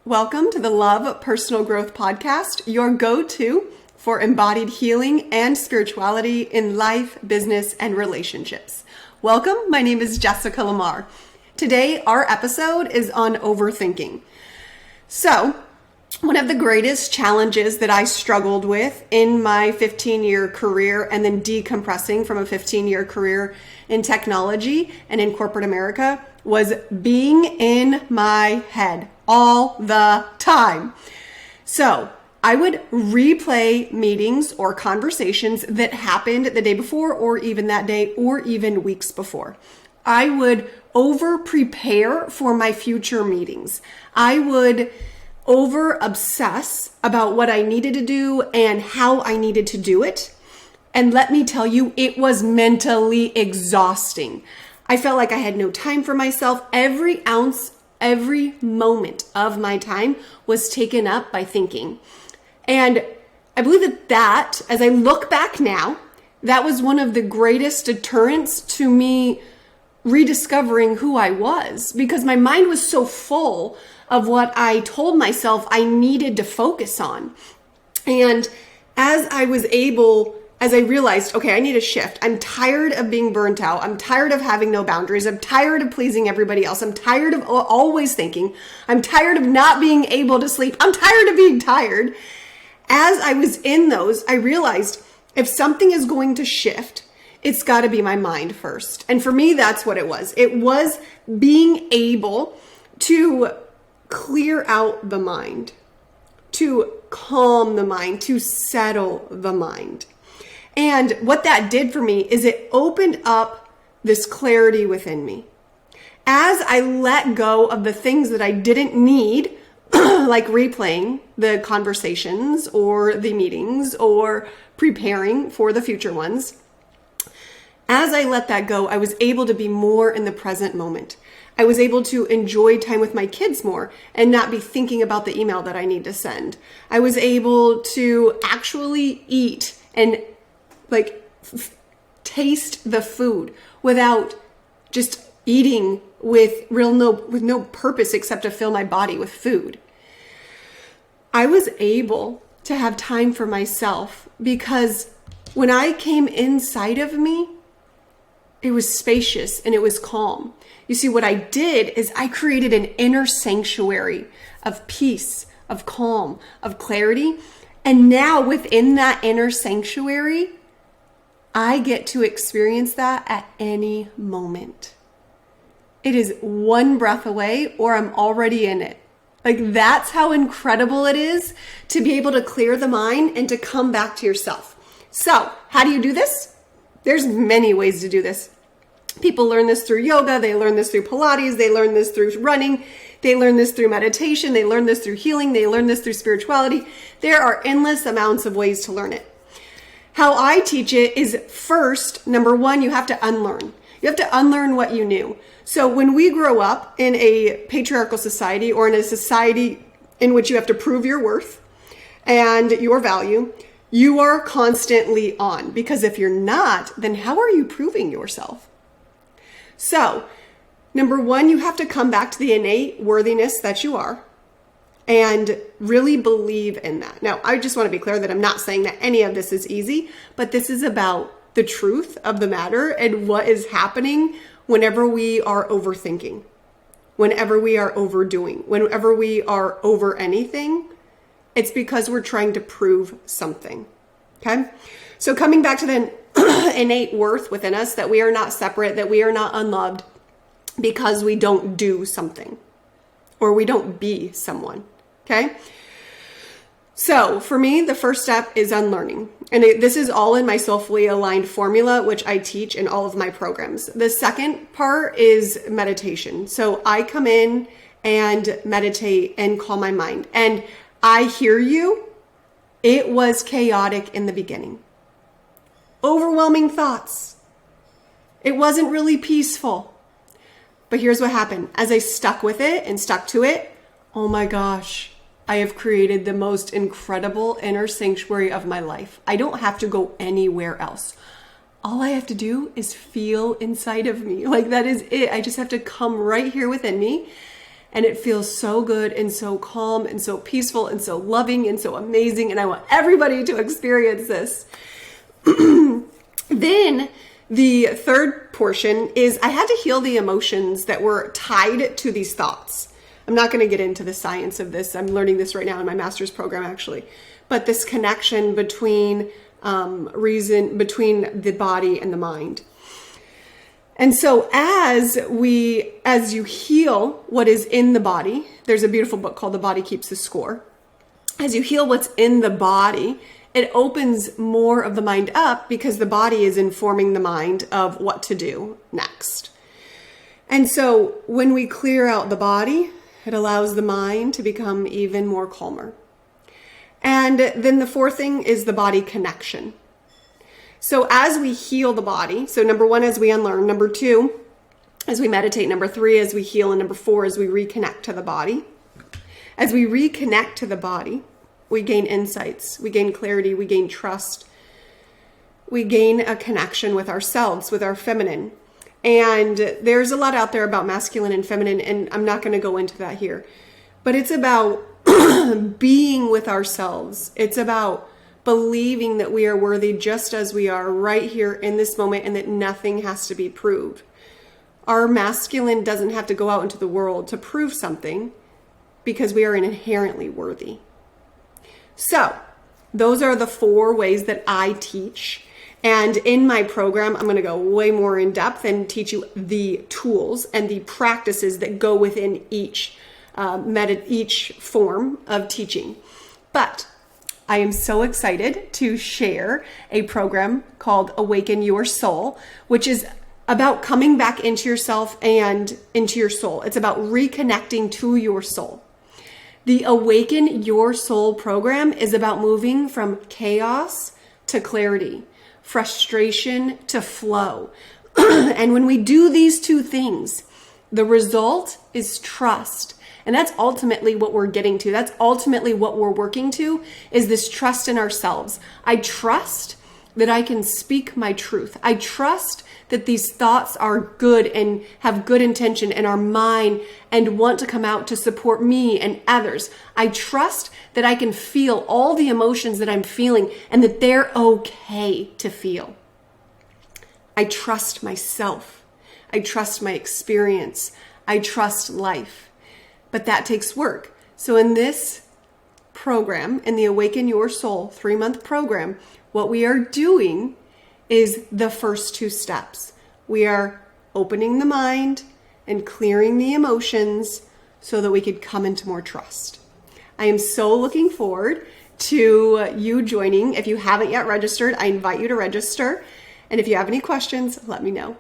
Welcome to the Love Personal Growth Podcast, your go-to for embodied healing and spirituality in life, business, and relationships. Welcome, my name is Nuñez-LaMarre. Today, our episode is on overthinking. So, one of the greatest challenges that I struggled with in my 15-year career and then decompressing from a 15-year career in technology and in corporate America was being in my head all the time. So I would replay meetings or conversations that happened the day before or even that day or even weeks before. I would over prepare for my future meetings. I would over obsess about what I needed to do and how I needed to do it. And let me tell you, it was mentally exhausting. I felt like I had no time for myself. Every ounce, every moment of my time was taken up by thinking. And I believe that, as I look back now, that was one of the greatest deterrents to me rediscovering who I was, because my mind was so full of what I told myself I needed to focus on. And as I realized, okay, I need a shift. I'm tired of being burnt out. I'm tired of having no boundaries. I'm tired of pleasing everybody else. I'm tired of always thinking. I'm tired of not being able to sleep. I'm tired of being tired. As I was in those, I realized if something is going to shift, it's got to be my mind first. And for me, that's what it was. It was being able to clear out the mind, to calm the mind, to settle the mind. And what that did for me is it opened up this clarity within me. As I let go of the things that I didn't need, like replaying the conversations or the meetings or preparing for the future ones, as I let that go, I was able to be more in the present moment. I was able to enjoy time with my kids more and not be thinking about the email that I need to send. I was able to actually eat and taste the food without just eating with no purpose except to fill my body with food. I was able to have time for myself because when I came inside of me, it was spacious and it was calm. You see, what I did is I created an inner sanctuary of peace, of calm, of clarity. And now within that inner sanctuary, I get to experience that at any moment. It is one breath away or I'm already in it. That's how incredible it is to be able to clear the mind and to come back to yourself. So how do you do this? There's many ways to do this. People learn this through yoga. They learn this through Pilates. They learn this through running. They learn this through meditation. They learn this through healing. They learn this through spirituality. There are endless amounts of ways to learn it. How I teach it is first, number one, you have to unlearn. You have to unlearn what you knew. So when we grow up in a patriarchal society or in a society in which you have to prove your worth and your value, you are constantly on. Because if you're not, then how are you proving yourself? So, number one, you have to come back to the innate worthiness that you are and really believe in that. Now, I just want to be clear that I'm not saying that any of this is easy, but this is about the truth of the matter and what is happening whenever we are overthinking, whenever we are overdoing, whenever we are over anything. It's because we're trying to prove something. Okay? So coming back to the innate worth within us, that we are not separate, that we are not unloved because we don't do something or we don't be someone. Okay? So for me, the first step is unlearning. And this is all in my soulfully aligned formula, which I teach in all of my programs. The second part is meditation. So I come in and meditate and calm my mind. And I hear you. It was chaotic in the beginning. Overwhelming thoughts. It wasn't really peaceful. But here's what happened. As I stuck with it and stuck to it, oh my gosh, I have created the most incredible inner sanctuary of my life. I don't have to go anywhere else. All I have to do is feel inside of me. That is it. I just have to come right here within me And it feels so good and so calm and so peaceful and so loving and so amazing. And I want everybody to experience this. Then the third portion is I had to heal the emotions that were tied to these thoughts. I'm not going to get into the science of this. I'm learning this right now in my master's program, actually. But this connection between between the body and the mind. And so as you heal what is in the body, there's a beautiful book called The Body Keeps the Score. As you heal what's in the body, it opens more of the mind up because the body is informing the mind of what to do next. And so when we clear out the body, it allows the mind to become even more calmer. And then the fourth thing is the body connection. So as we heal the body, so number one, as we unlearn, number two, as we meditate, number three, as we heal, and number four, as we reconnect to the body. As we reconnect to the body, we gain insights, we gain clarity, we gain trust, we gain a connection with ourselves, with our feminine. And there's a lot out there about masculine and feminine, and I'm not going to go into that here. But it's about being with ourselves. It's about believing that we are worthy just as we are right here in this moment and that nothing has to be proved. Our masculine doesn't have to go out into the world to prove something because we are inherently worthy. So those are the 4 ways that I teach. And in my program, I'm going to go way more in depth and teach you the tools and the practices that go within each form of teaching. But I am so excited to share a program called Awaken Your Soul, which is about coming back into yourself and into your soul. It's about reconnecting to your soul. The Awaken Your Soul program is about moving from chaos to clarity, frustration to flow. And when we do these 2 things, the result is trust. And that's ultimately what we're getting to. That's ultimately what we're working to, is this trust in ourselves. I trust that I can speak my truth. I trust that these thoughts are good and have good intention and are mine and want to come out to support me and others. I trust that I can feel all the emotions that I'm feeling and that they're okay to feel. I trust myself. I trust my experience. I trust life. But that takes work. So in this program, in the Awaken Your Soul 3-month program, what we are doing is the first 2 steps. We are opening the mind and clearing the emotions so that we could come into more trust. I am so looking forward to you joining. If you haven't yet registered, I invite you to register. And if you have any questions, let me know.